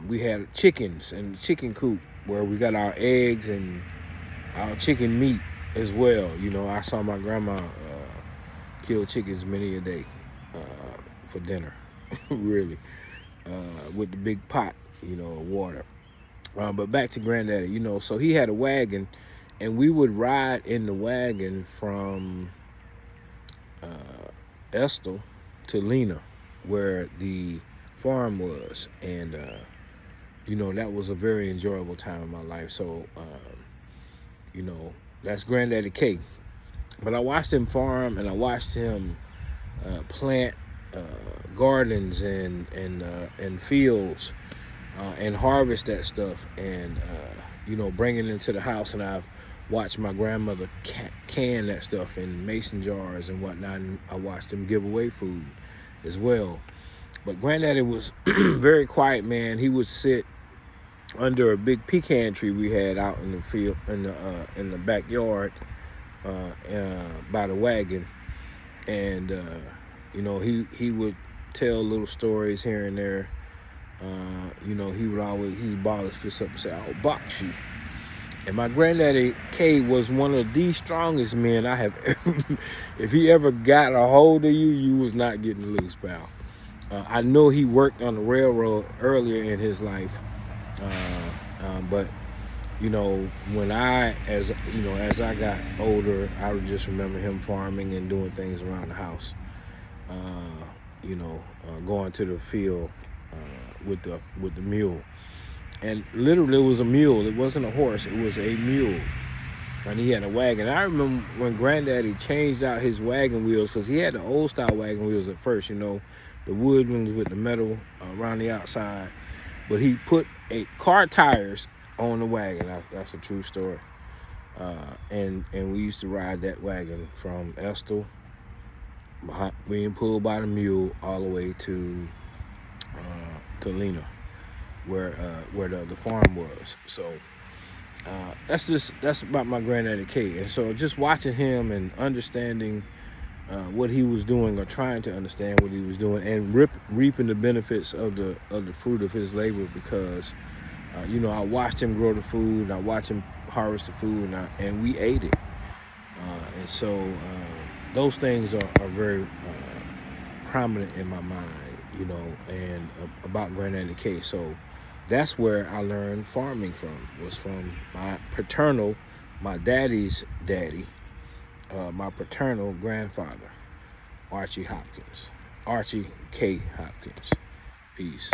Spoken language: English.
we had chickens and chicken coop where we got our eggs and our chicken meat as well. You know, I saw my grandma kill chickens many a day for dinner, really, with the big pot, you know, of water. But back to Granddaddy, you know, so he had a wagon, and we would ride in the wagon from Estill to Lena, where the farm was, and you know, that was a very enjoyable time in my life. So you know, that's Granddaddy K. But I watched him farm, and I watched him plant gardens and fields and harvest that stuff, and you know, bring it into the house. And I've watched my grandmother can that stuff in mason jars and whatnot, and I watched him give away food as well. But Granddaddy was very quiet, man. He would sit under a big pecan tree we had out in the field, in the backyard, by the wagon, and you know, he would tell little stories here and there. You know, he'd ball his fist up and say, "I'll box you." And my Granddaddy K was one of the strongest men I have ever. If he ever got a hold of you, you was not getting loose, pal. I know he worked on the railroad earlier in his life, but you know, as I got older, I would just remember him farming and doing things around the house. You know, going to the field with the mule, and literally it was a mule. It wasn't a horse. It was a mule, and he had a wagon. I remember when Granddaddy changed out his wagon wheels, because he had the old style wagon wheels at first. You know, the wood ones with the metal around the outside, but he put car tires on the wagon. That's a true story. And we used to ride that wagon from Estill, being pulled by the mule, all the way to Lena, where the farm was. So that's about my Granddaddy K. And so just watching him and understanding what he was doing, or trying to understand what he was doing, and reaping the benefits of the fruit of his labor, because you know, I watched him grow the food, and I watched him harvest the food, and we ate it. And so those things are very prominent in my mind, you know, and about Granddaddy K. So that's where I learned farming was from my paternal, my daddy's daddy, my paternal grandfather, Archie K. Hopkins. Peace.